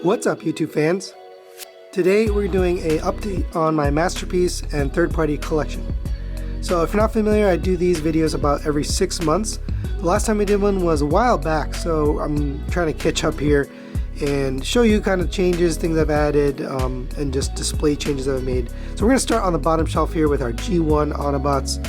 What's up, YouTube fans? Today we're doing an update on my masterpiece and third-party collection. So if you're not familiar, I do these videos about every 6 months. The last time I did one was a while back, so I'm trying to catch up here and show you kind of changes, things I've added, and just display changes that I've made. So we're going to start on the bottom shelf here with our G1 Autobots,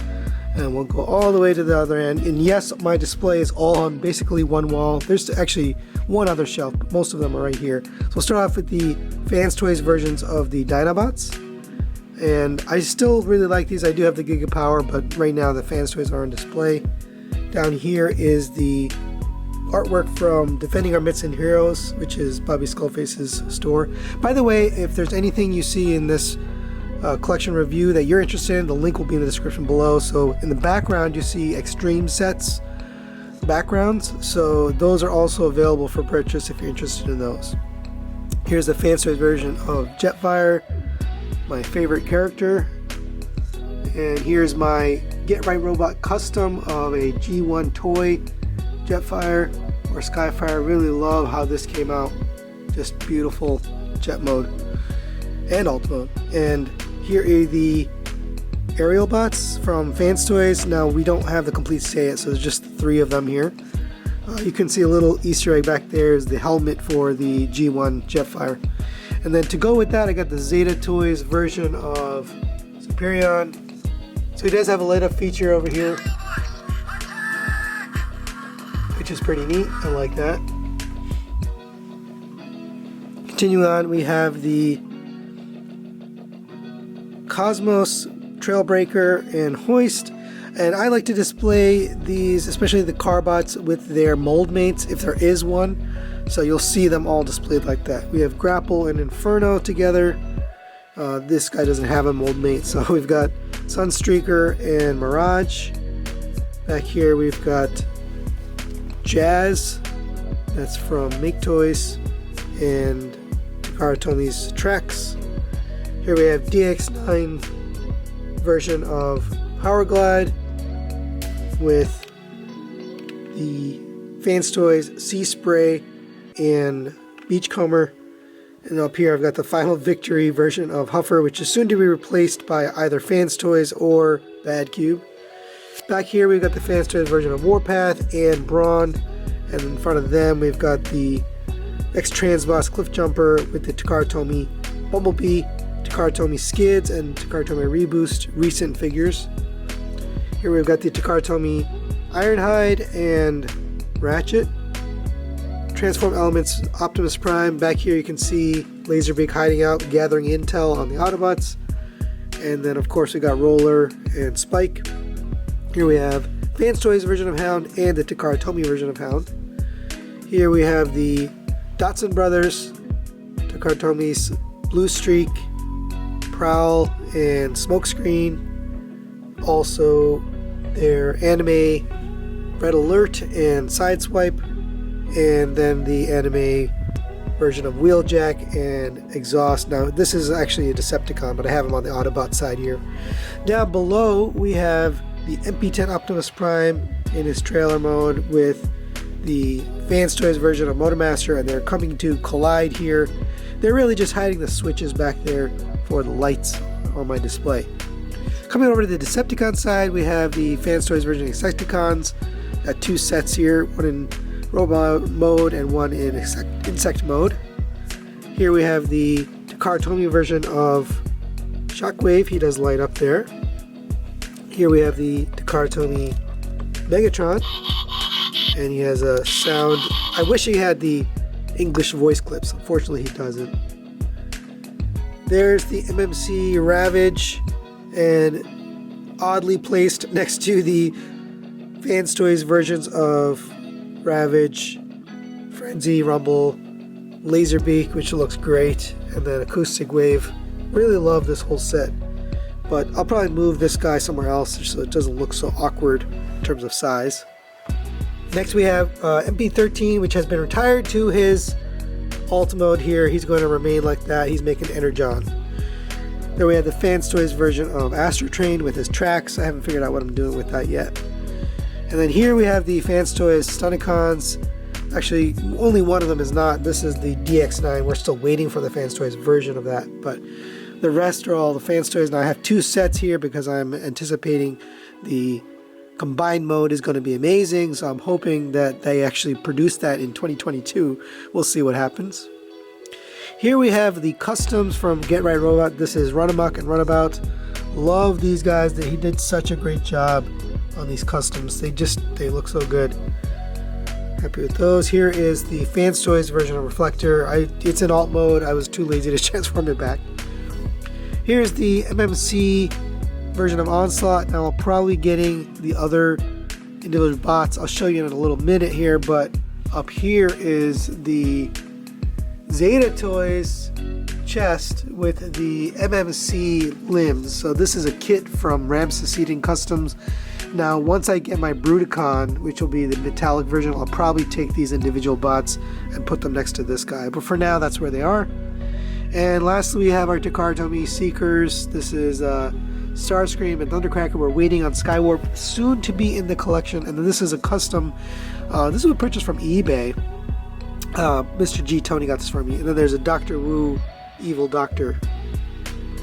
and we'll go all the way to the other end. And yes, my display is all on basically one wall. There's actually one other shelf, but most of them are right here. So we'll start off with the Fans Toys versions of the Dinobots. And I still really like these. I do have the Giga Power, but right now the Fans Toys are on display. Down here is the artwork from Defending Our Myths and Heroes, which is Bobby Skullface's store. By the way, if there's anything you see in this collection review that you're interested in, the link will be in the description below. So in the background you see Extreme Sets backgrounds, so those are also available for purchase if you're interested in those. Here's the Fans Toys version of Jetfire, my favorite character. And here's my Get Right Robot custom of a G1 toy Jetfire or Skyfire. Really love how this came out. Just beautiful jet mode and alt mode. And here are the aerial bots from Fans Toys. Now we don't have the complete set yet, so there's just 3 of them here. You can see a little Easter egg back there is the helmet for the G1 Jetfire. And then to go with that, I got the Zeta Toys version of Superion. So he does have a light up feature over here, which is pretty neat. I like that. Continuing on, we have the Cosmos, Trailbreaker, and Hoist. And I like to display these, especially the Carbots, with their mold mates if there is one. So you'll see them all displayed like that. We have Grapple and Inferno together. This guy doesn't have a mold mate, so we've got Sunstreaker and Mirage. Back here we've got Jazz, that's from Make Toys, and Karatomi's Trex. Here we have DX9 version of Power Glide with the Fans Toys Sea Spray and Beachcomber. And up here I've got the Final Victory version of Huffer, which is soon to be replaced by either Fans Toys or Bad Cube. Back here we've got the Fans Toys version of Warpath and Brawn, and in front of them we've got the X-Transbots Cliff Jumper with the Takaratomi Bumblebee, Takaratomi Skids, and Takaratomi Reboost recent figures. Here we've got the Takaratomi Ironhide and Ratchet. Transform Elements Optimus Prime. Back here you can see Laserbeak hiding out, gathering intel on the Autobots. And then of course we got Roller and Spike. Here we have Fans Toys version of Hound and the Takaratomi version of Hound. Here we have the Dotson Brothers, Takaratomi's Blue Streak, Prowl, and Smokescreen. Also their anime Red Alert and Sideswipe, and then the anime version of Wheeljack and Exhaust. Now this is actually a Decepticon, but I have him on the Autobot side here. Down below we have the MP10 Optimus Prime in his trailer mode with the Fans Toys version of Motormaster, and they're coming to collide here. They're really just hiding the switches back there for the lights on my display. Coming over to the Decepticon side, we have the Fans Toys version of Decepticons. Got 2 sets here, one in robot mode and one in insect mode. Here we have the Takaratomi version of Shockwave. He does light up there. Here we have the Takaratomi Megatron, and he has a sound. I wish he had the English voice clips. Unfortunately he doesn't. There's the MMC Ravage, and oddly placed next to the Fans Toys versions of Ravage, Frenzy, Rumble, Laserbeak, which looks great, and then Acoustic Wave. Really love this whole set, but I'll probably move this guy somewhere else so it doesn't look so awkward in terms of size. Next we have MP13, which has been retired to his alt mode here. He's going to remain like that. He's making Energon. There we have the Fans Toys version of Astro Train with his tracks. I haven't figured out what I'm doing with that yet. And then here we have the Fans Toys Stunticons Actually, only one of them is not. This is the DX9. We're still waiting for the Fans Toys version of that, but the rest are all the Fans Toys. Now I have 2 sets here because I'm anticipating the combined mode is going to be amazing, so I'm hoping that they actually produce that in 2022. We'll see what happens. Here we have the customs from Get Right Robot. This is Runamuck and Runabout. Love these guys. He did such a great job on these customs. They look so good. Happy with those. Here is the Fans Toys version of Reflector. It's in alt mode. I was too lazy to transform it back. Here's the MMC version of Onslaught. Now I'm probably getting the other individual bots. I'll show you in a little minute here, but up here is the Zeta Toys chest with the MMC limbs. So this is a kit from Ramsesiden Customs. Now once I get my Bruticon, which will be the metallic version, I'll probably take these individual bots and put them next to this guy. But for now, that's where they are. And lastly, we have our Takara Tomy Seekers. This is Starscream and Thundercracker. We're waiting on Skywarp, soon to be in the collection. And then this is a custom. This was purchased from eBay. Mr. G. Tony got this for me. And then there's a Dr. Wu Evil Doctor,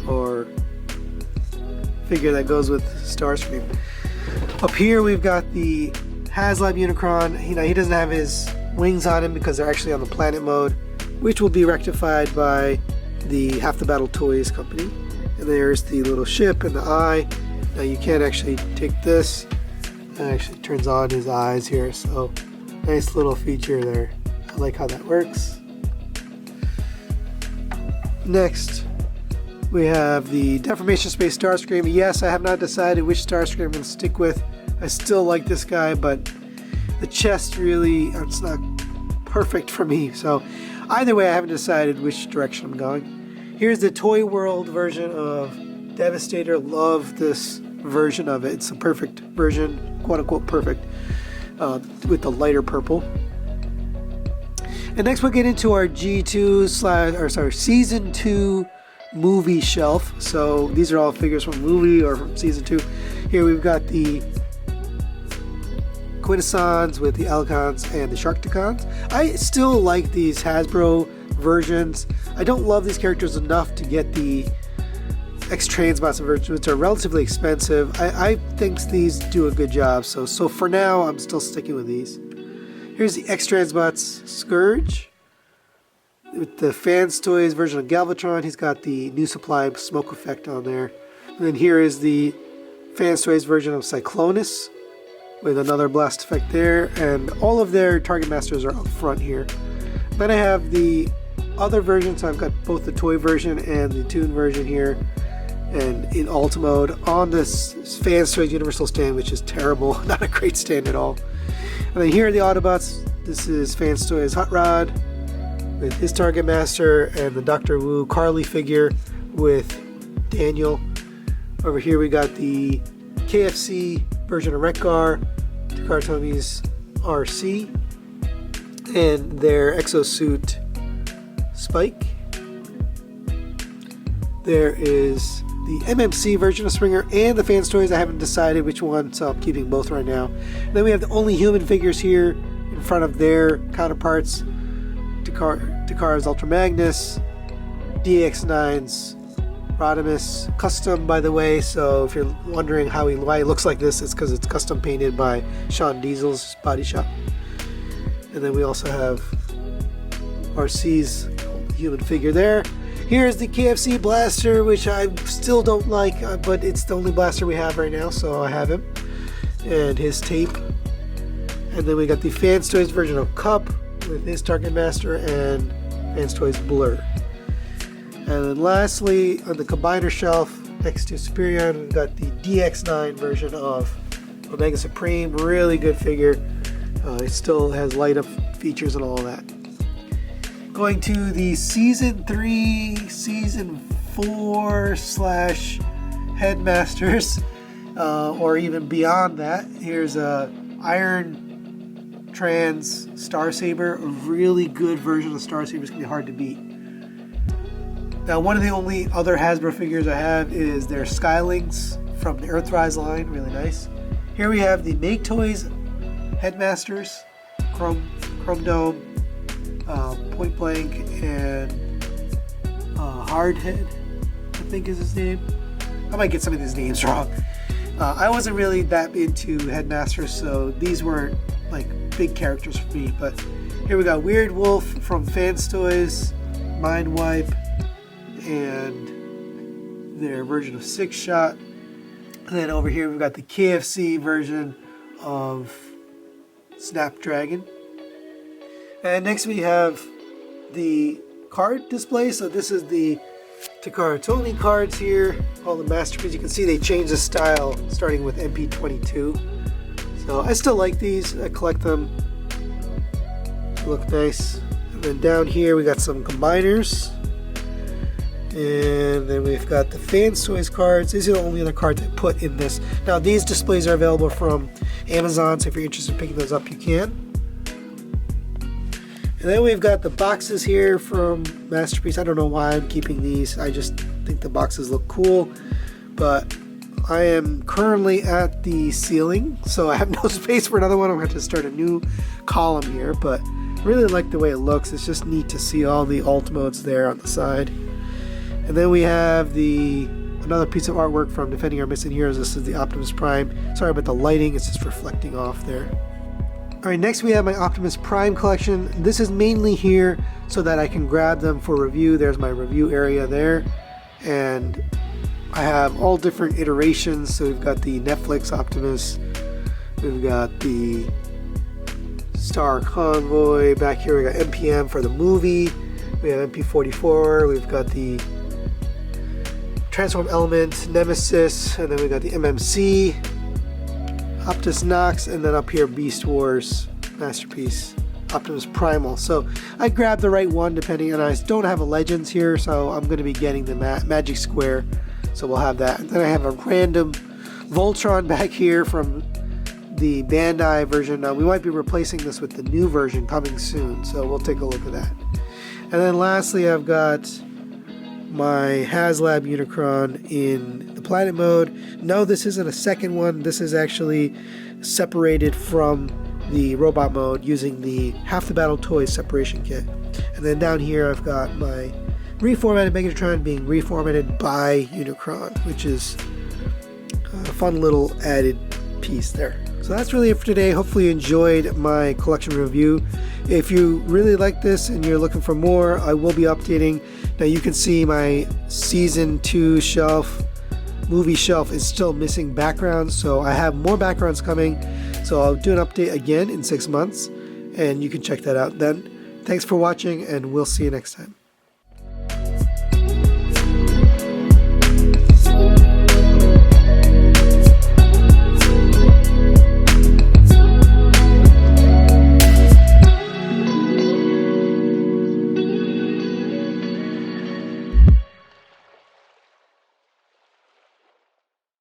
or figure that goes with Starscream. Up here we've got the HasLab Unicron. He doesn't have his wings on him because they're actually on the planet mode, which will be rectified by the Half the Battle Toys company. And there's the little ship and the eye. Now you can't actually take this. It actually turns on his eyes here, so nice little feature there. I like how that works. Next, we have the Deformation Space Starscream. Yes, I have not decided which Starscream I'm going to stick with. I still like this guy, but the chest really, it's not perfect for me. So either way, I haven't decided which direction I'm going. Here's the Toy World version of Devastator. Love this version of it. It's a perfect version, quote unquote perfect, with the lighter purple. And next we'll get into our Season 2 movie shelf. So these are all figures from movie or from Season 2. Here we've got the Quintessons with the Alicons and the Sharkticons. I still like these Hasbro versions. I don't love these characters enough to get the x-transbots versions, which are relatively expensive. I think these do a good job. So for now, I'm still sticking with these. Here's the x-transbots Scourge with the Fans Toys version of Galvatron. He's got the NuSupply smoke effect on there. And then here is the Fans Toys version of Cyclonus with another blast effect there. And all of their Target Masters are up front here. Then I have the other version, so I've got both the toy version and the toon version here, and in alt mode on this Fans Toys Universal stand, which is terrible, not a great stand at all. And then here are the Autobots. This is Fans Toys Hot Rod with his Target Master and the Dr. Wu Carly figure with Daniel. Over here we got the KFC version of Rekgar, Takara Tomy's RC, and their exosuit Spike. There is the MMC version of Springer and the Fans Toys. I haven't decided which one, so I'm keeping both right now. And then we have the only human figures here in front of their counterparts. Takara's Ultra Magnus, DX9's Rodimus, custom by the way, so if you're wondering why he looks like this, it's because it's custom painted by Shaun Diesel's body shop. And then we also have RC's human figure there. Here's the KFC blaster, which I still don't like, but it's the only blaster we have right now, so I have him. And his tape. And then we got the Fans Toys version of Cup with his Target Master and Fans Toys Blur. And then lastly, on the combiner shelf next to Superion, we've got the DX9 version of Omega Supreme. Really good figure. It still has light up features and all that. Going to the Season 3, Season 4 / Headmasters, or even beyond that. Here's a Iron Trans Starsaber, a really good version of Starsaber. It's going to be hard to beat. Now, one of the only other Hasbro figures I have is their Skylings from the Earthrise line, really nice. Here we have the Make Toys Headmasters, Chrome Chrome Dome, Point Blank, and Hardhead, I think is his name. I might get some of these names wrong. I wasn't really that into Headmasters, so these weren't like big characters for me. But here we got Weird Wolf from Fans Toys, Mind Wipe, and their version of Six Shot. And then over here we've got the KFC version of Snapdragon. And next we have the card display. So this is the Takara Tomy cards here, all the masterpieces. You can see they changed the style starting with MP22. So I still like these, I collect them, they look nice. And then down here we got some combiners. And then we've got the Fans Toys cards. These are the only other cards I put in this. Now these displays are available from Amazon, so if you're interested in picking those up, you can. And then we've got the boxes here from Masterpiece. I don't know why I'm keeping these. I just think the boxes look cool. But I am currently at the ceiling, so I have no space for another one. I'm going to have to start a new column here. But I really like the way it looks. It's just neat to see all the alt modes there on the side. And then we have another piece of artwork from Defending Our Missing Heroes. This is the Optimus Prime. Sorry about the lighting, it's just reflecting off there. Alright, next we have my Optimus Prime collection. This is mainly here so that I can grab them for review. There's my review area there. And I have all different iterations. So we've got the Netflix Optimus. We've got the Star Convoy. Back here we got MPM for the movie. We have MP44. We've got the Transform Element, Nemesis, and then we got the MMC, Optus Nox, and then up here Beast Wars Masterpiece, Optimus Primal. So I grabbed the right one depending, and I don't have a Legends here, so I'm going to be getting the Magic Square, so we'll have that. And then I have a random Voltron back here from the Bandai version. Now we might be replacing this with the new version coming soon, so we'll take a look at that. And then lastly I've got my HasLab Unicron in the planet mode. No, this isn't a second one. This is actually separated from the robot mode using the Half the Battle Toys separation kit. And then down here I've got my reformatted Megatron being reformatted by Unicron, which is a fun little added piece there. So that's really it for today. Hopefully you enjoyed my collection review. If you really like this and you're looking for more, I will be updating. Now you can see my season 2 shelf, movie shelf is still missing backgrounds, so I have more backgrounds coming. So I'll do an update again in 6 months, and you can check that out then. Thanks for watching, and we'll see you next time.